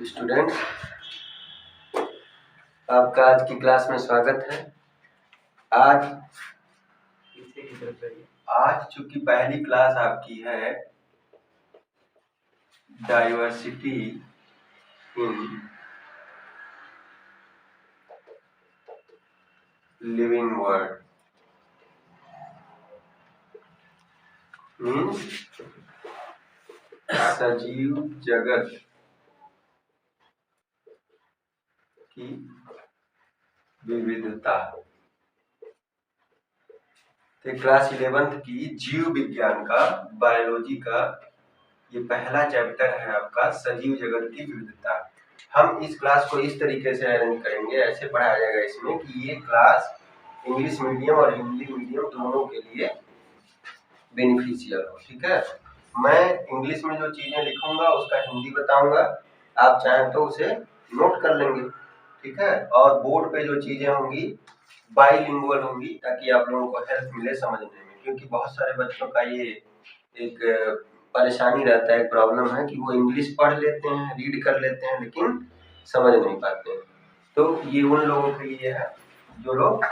Students, आपका आज की क्लास में स्वागत है। आज चूंकि पहली क्लास आपकी है diversity in living world, means सजीव जगत की विविधता। तो क्लास 11th की जीव विज्ञान का, बायोलॉजी का ये पहला चैप्टर है आपका, सजीव जगत की विविधता। हम इस क्लास को इस तरीके से अरेंज करेंगे, ऐसे पढ़ाया जाएगा इसमें कि ये क्लास इंग्लिश मीडियम और हिंदी मीडियम दोनों के लिए बेनिफिशियल हो। ठीक है, मैं इंग्लिश में जो चीजें लिखूंगा उसका हिंदी बताऊंगा, आप चाहें तो उसे नोट कर लेंगे। ठीक है, और बोर्ड पे जो चीजें होंगी बाइलिंगुअल होंगी ताकि आप लोगों को हेल्प मिले समझने में, क्योंकि बहुत सारे बच्चों का ये एक परेशानी रहता है, एक प्रॉब्लम है कि वो इंग्लिश पढ़ लेते हैं, रीड कर लेते हैं, लेकिन समझ नहीं पाते हैं। तो ये उन लोगों के लिए है जो लोग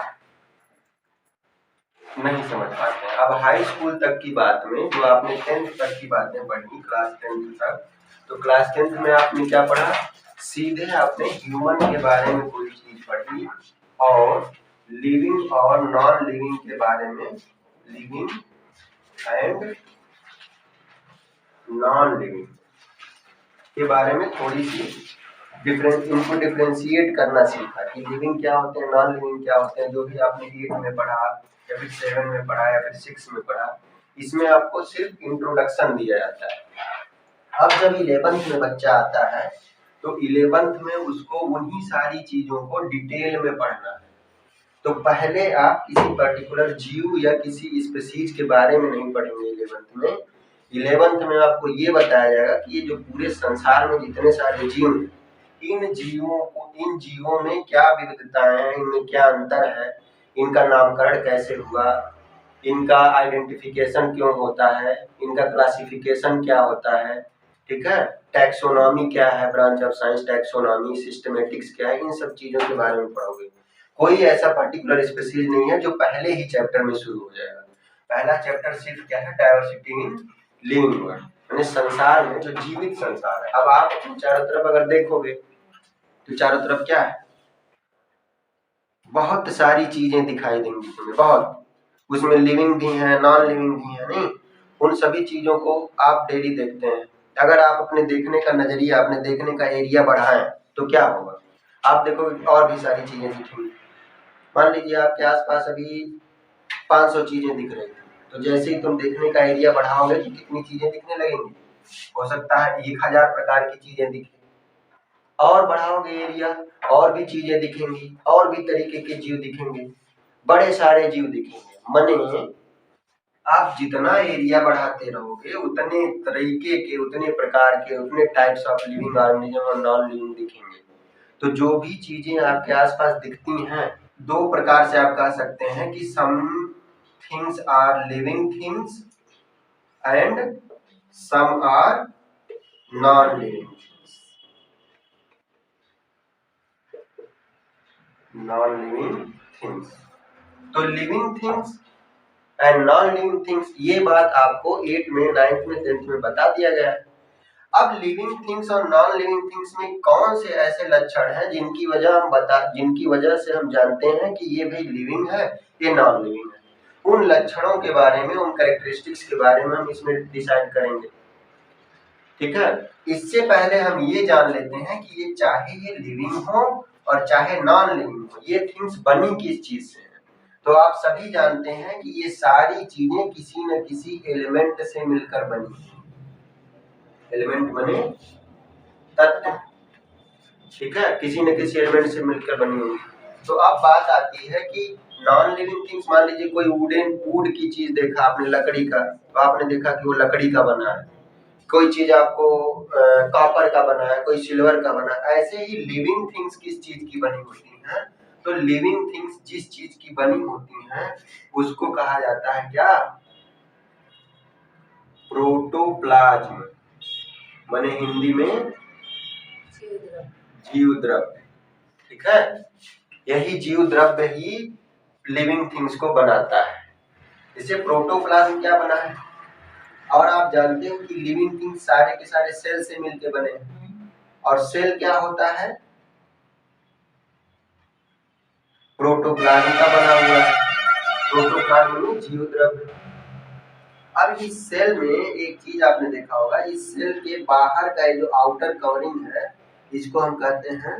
नहीं समझ पाते हैं। अब हाई स्कूल तक की बात में, जो आपने 10th तक की बातें पढ़ी, क्लास 10th तक, तो क्लास 10th में आपने क्या पढ़ा? सीधे आपने ह्यूमन के बारे में कोई चीज पढ़ी और लिविंग और नॉन लिविंग के बारे में, लिविंग एंड नॉन लिविंग के बारे में थोड़ी सी इनको डिफ्रेंशिएट करना सीखा कि लिविंग क्या होते हैं, नॉन लिविंग क्या होते हैं। जो भी आपने 8 में पढ़ा या फिर 7 में पढ़ा या फिर 6 में पढ़ा, इसमें आपको सिर्फ इंट्रोडक्शन दिया जाता है। अब जब 11th में बच्चा आता है तो 11th में उसको उन्हीं सारी चीजों को डिटेल में पढ़ना है। तो पहले आप किसी पर्टिकुलर जीव या किसी स्पीशीज के बारे में नहीं पढ़ेंगे 11th में। 11th में आपको ये बताया जाएगा कि ये जो पूरे संसार में जितने सारे जीव हैं, इन जीवों में क्या विविधताएं हैं, इनमें क्या अंतर है, इनका नामकरण कैसे हुआ, इनका आइडेंटिफिकेशन क्यों होता है, इनका क्लासिफिकेशन क्या होता है। ठीक है, टैक्सोनॉमी क्या है, branch of science taxonomy, systematics क्या है, इन सब चीजों के बारे में पढ़ोगे। कोई ऐसा पर्टिकुलर स्पीशीज नहीं है जो पहले ही चैप्टर में शुरू हो जाएगा। पहला चैप्टर सिर्फ क्या है? डाइवर्सिटी इन लिविंग वर्ल्ड, यानी संसार में जो जीवित संसार है। अब आप अपनी चारों तरफ अगर देखोगे तो चारों तरफ क्या है? बहुत सारी चीजें दिखाई देंगी तुम्हें, बहुत। उसमें लिविंग भी है, नॉन लिविंग भी है। नहीं, उन सभी चीजों को आप डेली देखते हैं। अगर आप अपने देखने का नजरिया, अपने देखने का एरिया बढ़ाएं तो क्या होगा? आप देखोगे और भी सारी चीजें दिखेंगी। मान लीजिए आपके आसपास अभी 500 चीजें दिख रही थी, तो जैसे ही तुम देखने का एरिया बढ़ाओगे तो कितनी चीजें दिखने लगेंगी? हो सकता है 1000 प्रकार की चीजें दिखे। और बढ़ाओगे एरिया, और भी चीजें दिखेंगी, और भी तरीके के जीव दिखेंगे, बड़े सारे जीव दिखेंगे। मने आप जितना एरिया बढ़ाते रहोगे उतने तरीके के, उतने प्रकार के, उतने टाइप्स ऑफ लिविंग ऑर्गेनिज्म और नॉन लिविंग दिखेंगे। तो जो भी चीजें आपके आसपास दिखती हैं, दो प्रकार से आप कह सकते हैं कि some things are living things and some are non living things. Non living things, तो living things and non living things, ये बात आपको 8 में, 9th में, 10th में बता दिया गया है। अब लिविंग थिंग्स और नॉन लिविंग थिंग्स में कौन से ऐसे लक्षण हैं जिनकी वजह से हम जानते हैं कि ये भाई लिविंग है, ये नॉन लिविंग है। उन लक्षणों के बारे में, उन कैरेक्टरिस्टिक्स के बारे में हम इसमें डिसाइड करेंगे। ठीक है, इससे पहले हम ये जान लेते हैं कि ये चाहे ये लिविंग हो और चाहे नॉन लिविंग हो, ये थिंग्स बनी किस चीज से है। तो आप सभी जानते हैं कि ये सारी चीजें किसी न किसी एलिमेंट से मिलकर बनी है। एलिमेंट बने तत्व, ठीक है, किसी न किसी एलिमेंट से मिलकर बनी हुई। तो अब बात आती है कि नॉन लिविंग थिंग्स, मान लीजिए कोई वुड की चीज देखा आपने, लकड़ी का, तो आपने देखा कि वो लकड़ी का बना है। कोई चीज आपको कॉपर का बना है, कोई सिल्वर का बना है। ऐसे ही लिविंग थिंग्स किस चीज की बनी होती हैं? तो लिविंग थिंग्स जिस चीज की बनी होती हैं उसको कहा जाता है क्या? प्रोटोप्लाज्म माने हिंदी में जीव द्रव्य, ठीक है। यही जीव द्रव्य ही लिविंग थिंग्स को बनाता है। इससे प्रोटोप्लाज्म क्या बना है, और आप जानते हो कि लिविंग थिंग्स सारे के सारे सेल से मिलकर बने हैं, और सेल क्या होता है, प्रोटोप्लाज्म का बना हुआ है। प्रोटोप्लाज्म में जीव द्रव्य। अब इस सेल में एक चीज आपने देखा होगा, इस सेल के बाहर का जो आउटर कवरिंग है इसको हम कहते हैं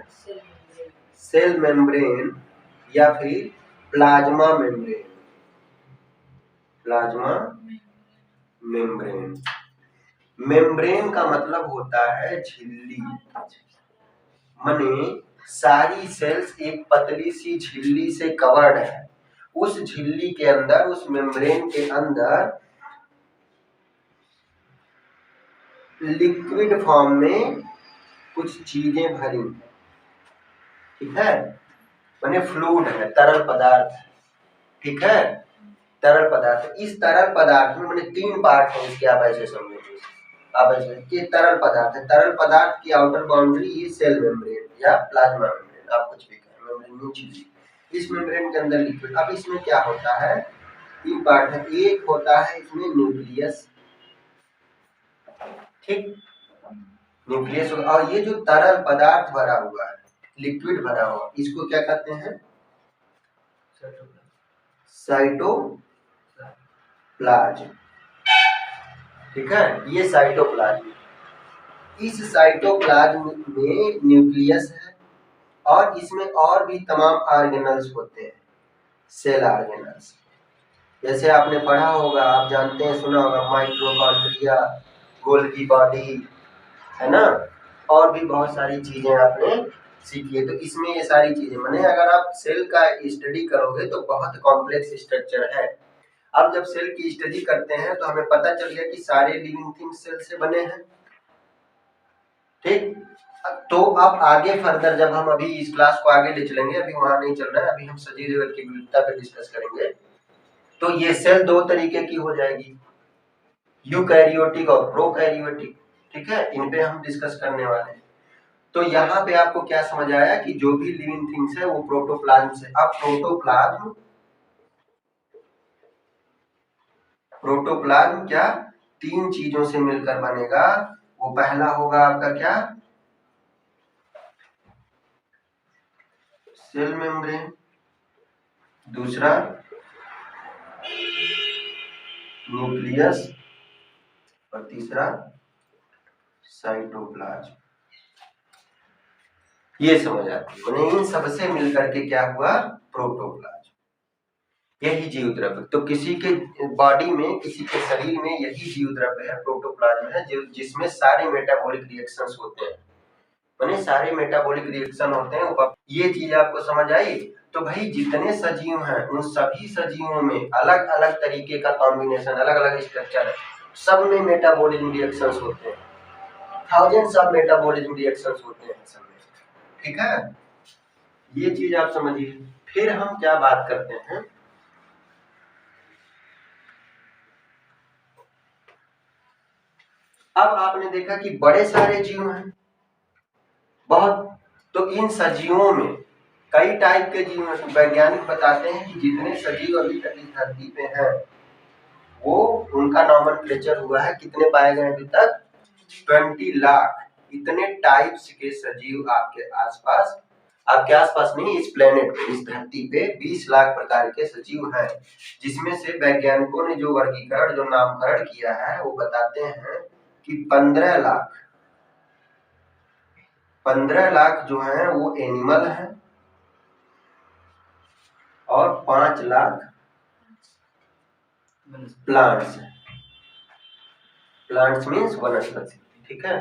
सेल मेम्ब्रेन या फिर plasma membrane. Plasma membrane. Membrane का मतलब होता है झिल्ली, माने सारी सेल्स एक पतली सी झिल्ली से कवर्ड है। उस झिल्ली के अंदर, उस मेम्ब्रेन के अंदर लिक्विड फॉर्म में कुछ चीजें भरी, ठीक है, माने फ्लूइड है, तरल पदार्थ है, ठीक है, तरल पदार्थ। इस तरल पदार्थ में माने 3 पार्ट है इसके, आप ऐसे समझो, आप ऐसे कि तरल पदार्थ है। तरल पदार्थ की आउटर बाउंड्री ये सेल मेम्ब्रेन या प्लाज्मा मेम्ब्रेन, आप कुछ भी कहें, मेम्ब्रेन झिल्ली। इस मेम्ब्रेन के अंदर लिक्विड। अब इसमें क्या होता है, 3 पार्ट है। एक होता है इसमें न्यूक्लियस, ठीक, न्यूक्लियस। और ये जो तरल पदार्थ भरा हुआ है, लिक्विड भरा हुआ, इसको क्या कहते हैं, साइटोप्लाज्म, ठीक है, ये साइटोप्लाज्म। इस साइटोप्लाज्म में न्यूक्लियस है और इसमें और भी तमाम ऑर्गेनल्स होते हैं, सेल ऑर्गेनल्स। जैसे आपने पढ़ा होगा, आप जानते हैं, सुना होगा, माइटोकॉन्ड्रिया, गोल्गी बॉडी, है ना, और भी बहुत सारी चीजें आपने सीखी है। तो इसमें ये सारी चीजें, माने अगर आप सेल का स्टडी करोगे तो बहुत कॉम्प्लेक्स स्ट्रक्चर है। अब जब सेल की स्टडी करते हैं तो हमें पता चल गया कि सारे लिविंग थिंग्स सेल से बने हैं, ठीक। तो अब आगे फर्दर जब हम अभी इस क्लास को आगे ले चलेंगे, अभी वहां नहीं चल रहा है, अभी हम सजीव जगत की विविधता पे डिस्कस करेंगे। तो ये सेल 2 तरीके की हो जाएगी, यूकैरियोटिक और प्रोकैरियोटिक, ठीक है, इन पे हम डिस्कस करने वाले हैं। तो यहाँ पे आपको क्या समझ आया कि जो भी लिविंग थिंग्स है वो प्रोटोप्लाज्म से। अब प्रोटोप्लाज्म क्या 3 चीजों से मिलकर बनेगा। वो पहला होगा आपका क्या, सेल मेम्ब्रेन, दूसरा न्यूक्लियस, और तीसरा साइटोप्लाज्म। ये समझ आती है, इन सबसे मिलकर के क्या हुआ, प्रोटोप्लाज्म, यही जीव द्रव्य। तो किसी के बॉडी में, किसी के शरीर में यही जीव द्रव्य है, प्रोटोप्लाज्म है, जिसमें सारे मेटाबॉलिक रिएक्शंस होते हैं, माने सारे मेटाबॉलिक रिएक्शन होते हैं। ये चीज आपको समझ आई। तो भाई जितने सजीव हैं उन सभी सजीवों में अलग अलग तरीके का कॉम्बिनेशन, अलग अलग स्ट्रक्चर है, सब में मेटाबॉलिज्म रिएक्शंस होते हैं, थाउजेंड्स ऑफ मेटाबॉलिज्म रिएक्शंस होते हैं सब में, ठीक है, ये चीज आप समझिए। फिर हम क्या बात करते हैं, अब आपने देखा कि बड़े सारे जीव हैं बहुत, तो इन सजीवों में कई टाइप के जीव हैं। तो वैज्ञानिक बताते हैं कि जितने सजीव अभी तक इस धरती पे हैं वो, उनका नॉमेनक्लेचर हुआ है, कितने पाए गए अभी तक, 20 लाख। इतने टाइप्स के सजीव आपके आसपास, आपके आसपास नहीं, इस प्लेनेट पे, इस धरती पे 20 लाख प्रकार के सजीव हैं, जिसमें से वैज्ञानिकों ने जो वर्गीकरण, जो नामकरण किया है, वो बताते हैं कि 15 लाख जो हैं वो एनिमल हैं और 5 लाख प्लांट्स हैं। प्लांट्स मीन्स वनस्पति, ठीक है।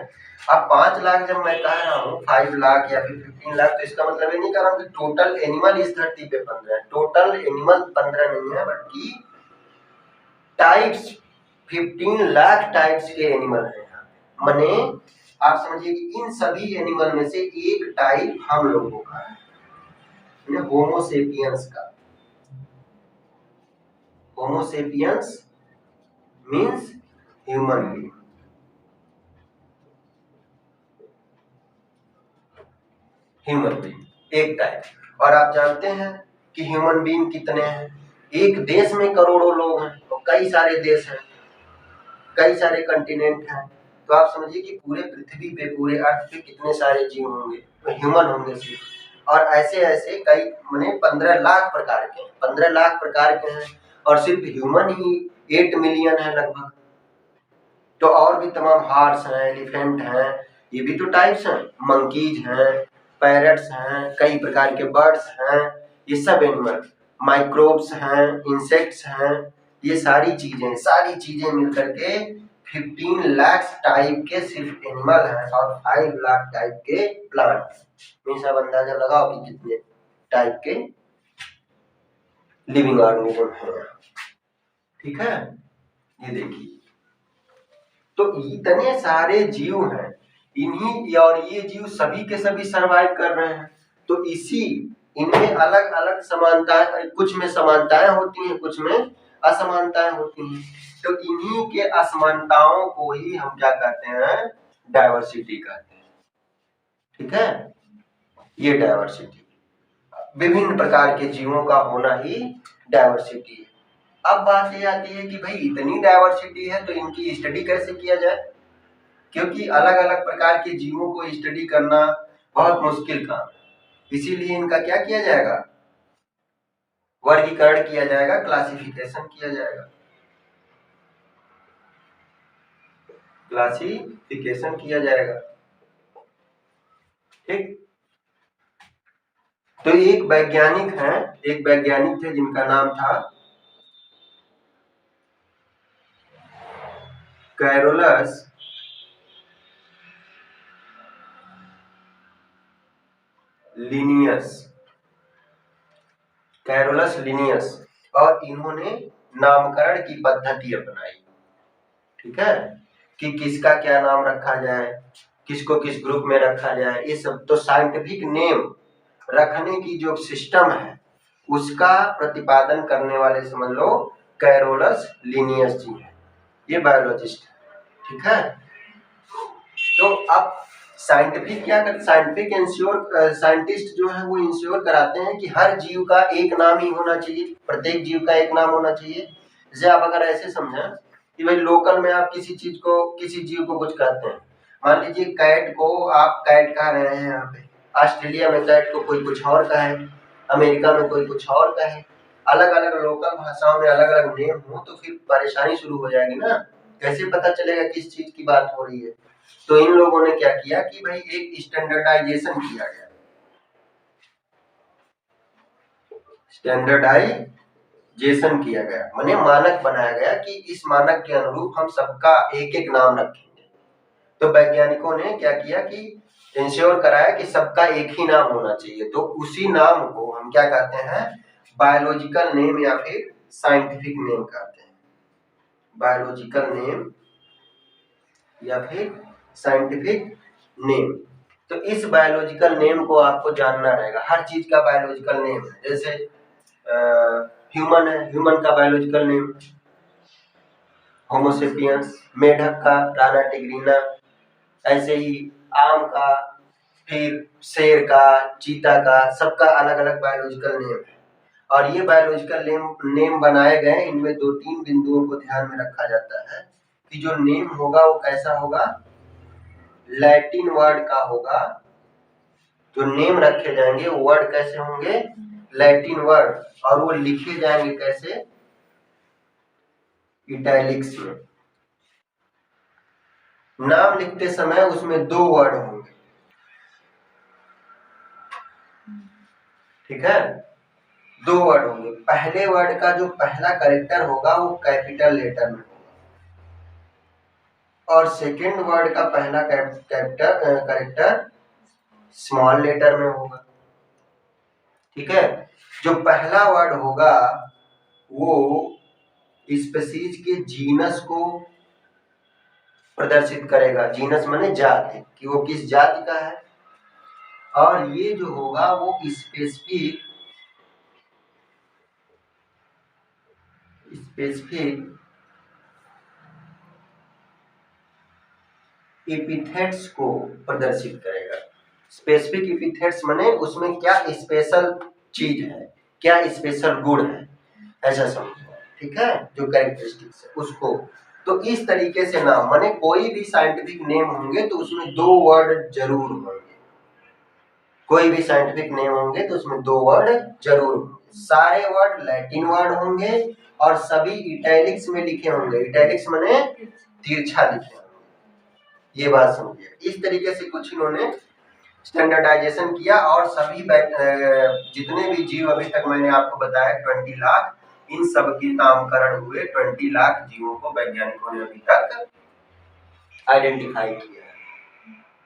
अब 5 लाख जब मैं कह रहा हूँ, 5 लाख या फिर 15 लाख, तो इसका मतलब ये नहीं कह रहा हूँ कि टोटल एनिमल इस धरती पे 15 है। टोटल एनिमल 15 नहीं है, बल्कि टाइप्स, 15 लाख टाइप्स के एनिमल हैं। माने आप समझिए कि इन सभी एनिमल में से एक टाइप हम लोगों का है, होमोसेपियंस का। Homo sapiens means human being, human being एक टाइप। और आप जानते हैं कि ह्यूमन बीइंग कितने हैं? एक देश में करोड़ों लोग हैं और कई सारे देश हैं, कई सारे कंटिनेंट हैं। तो आप समझिए कि पूरे पृथ्वी पे, पूरे अर्थ पे कितने सारे जीव होंगे, तो ह्यूमन होंगे सिर्फ। और ऐसे ऐसे कई माने 15 लाख प्रकार के हैं, 15 लाख प्रकार के हैं, और सिर्फ ह्यूमन ही 8 मिलियन है लगभग। तो और भी तमाम हार्स हैं, एलिफेंट हैं, ये भी तो टाइप्स हैं, मंकीज हैं, पैरट्स हैं, कई प्रकार के बर्ड्स हैं, ये सब एनिमल, माइक्रोब्स हैं, इंसेक्ट्स हैं, ये सारी चीजें मिलकर के 15 लाख टाइप के सिर्फ एनिमल हैं और 5 लाख टाइप के प्लांट। मीन्स आप अंदाजा लगाओ कि कितने टाइप के लिविंग ऑर्गेनिज्म हैं। ठीक है, ये देखिए, तो इतने सारे जीव हैं, इन्हीं और ये जीव सभी के सभी सरवाइव कर रहे हैं। तो इसी इनमें अलग अलग समानताएं, कुछ में समानताएं होती हैं, कुछ में असमानताएं होती हैं। तो इन्हीं के असमानताओं को ही हम क्या कहते हैं? डाइवर्सिटी कहते हैं। ठीक है, ये डाइवर्सिटी, विभिन्न प्रकार के जीवों का होना ही डाइवर्सिटी है। अब बात ये आती है कि भाई इतनी डाइवर्सिटी है तो इनकी स्टडी कैसे किया जाए? क्योंकि अलग अलग प्रकार के जीवों को स्टडी करना बहुत मुश्किल काम है। इसीलिए इनका क्या किया जाएगा? वर्गीकरण किया जाएगा, क्लासिफिकेशन किया जाएगा, क्लासिफिकेशन किया जाएगा। ठीक, तो एक वैज्ञानिक थे जिनका नाम था कैरोलस लिनियस, और इन्होंने नामकरण की पद्धति अपनाई। ठीक है, कि किसका क्या नाम रखा जाए, किसको किस ग्रुप में रखा जाए, ये सब तो साइंटिफिक नेम रखने की जो सिस्टम है उसका प्रतिपादन करने वाले समझ लो कैरोलस लिनियस जी हैं। ये बायोलॉजिस्ट है। ठीक है, तो अब साइंटिस्ट जो है वो इंश्योर कराते हैं कि हर जीव का एक नाम ही होना चाहिए, प्रत्येक जीव का एक नाम होना चाहिए। जैसे आप अगर ऐसे समझें कि भाई लोकल में आप किसी जीव को कुछ कहते हैं, मान लीजिए कैट को आप कैट कह रहे हैं, यहाँ पे ऑस्ट्रेलिया में कैट को कोई कुछ और कहे, अमेरिका में कोई कुछ और कहे, अलग अलग लोकल भाषाओं में अलग अलग नेम हो तो फिर परेशानी शुरू हो जाएगी ना, कैसे पता चलेगा किस चीज की बात हो रही है? तो इन लोगों ने क्या किया कि भाई एक स्टैंडर्डाइजेशन किया गया, माने मानक बनाया गया कि इस मानक के अनुरूप हम सबका एक एक नाम रखेंगे। तो वैज्ञानिकों ने क्या किया कि इंश्योर कराया कि सबका एक ही नाम होना चाहिए। तो उसी नाम को हम क्या कहते हैं? बायोलॉजिकल नेम या फिर साइंटिफिक नेम कहते हैं। बायोलॉजिकल नेम या फिर साइंटिफिक नेम। तो इस बायोलॉजिकल नेम को आपको जानना रहेगा। हर चीज का बायोलॉजिकल नेम है। जैसे ह्यूमन है, ह्यूमन का बायोलॉजिकल नेम होमोसेपियंस, मेढक का राना टिग्रीना, ऐसे ही आम का, फिर शेर का, चीता का, सबका अलग अलग बायोलॉजिकल नेम है। और ये बायोलॉजिकल नेम बनाए गए, इनमें 2-3 बिंदुओं को ध्यान में रखा जाता है कि जो नेम होगा वो कैसा होगा? लैटिन वर्ड का होगा। जो नेम रखे जाएंगे वो वर्ड कैसे होंगे? Latin word. और वो लिखे जाएंगे कैसे? इटैलिक्स में। नाम लिखते समय उसमें 2 वर्ड होंगे। ठीक है, 2 वर्ड होंगे। पहले वर्ड का जो पहला कैरेक्टर होगा वो कैपिटल लेटर में होगा, और सेकेंड वर्ड का पहला कैरेक्टर स्मॉल लेटर में होगा। ठीक है, जो पहला वर्ड होगा वो स्पीशीज के जीनस को प्रदर्शित करेगा। जीनस माने जाति, कि वो किस जाति का है। और ये जो होगा वो स्पेसिफिक एपिथेट्स को प्रदर्शित करेगा। स्पेसिफिक एपिथेट्स माने उसमें क्या स्पेशल चीज है, क्या स्पेशल गुण है, ऐसा समझो, ठीक है, जो कैरेक्टरिस्टिक्स है उसको। तो इस तरीके से नाम माने कोई भी साइंटिफिक नेम होंगे तो उसमें 2 वर्ड जरूर होंगे, कोई भी साइंटिफिक नेम होंगे तो उसमें 2 वर्ड जरूर होंगे। सारे वर्ड लैटिन वर्ड होंगे और सभी इटैलिक्स में लिखे होंगे। इटैलिक्स माने तिरछा लिखे होंगे, ये बात समझिए। इस तरीके से कुछ इन्होंने स्टैंडर्डाइजेशन किया और सभी जितने भी जीव अभी तक मैंने आपको बताया 20 लाख, इन सब के नामकरण हुए। 20 लाख जीवों को वैज्ञानिकों ने अभी तक आइडेंटिफाई किया है,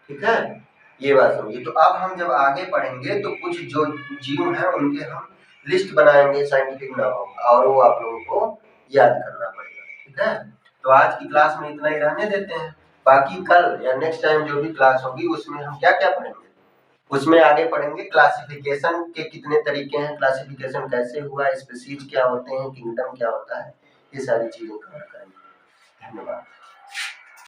ठीक है, ये बात समझिए। तो अब हम जब आगे पढ़ेंगे तो कुछ जो जीव हैं उनके हम लिस्ट बनाएंगे साइंटिफिक नामों और वो आप लोगों को याद करना पड़ेगा, ठीक है। तो आज की क्लास में इतना ही रहने देते हैं, बाकी कल या नेक्स्ट टाइम जो भी क्लास होगी उसमें हम क्या क्या पढ़ेंगे, उसमें आगे पढ़ेंगे क्लासिफिकेशन के कितने तरीके हैं, क्लासिफिकेशन कैसे हुआ, स्पीशीज क्या होते हैं, किंगडम क्या होता है, ये सारी चीजें कवर करेंगे। धन्यवाद।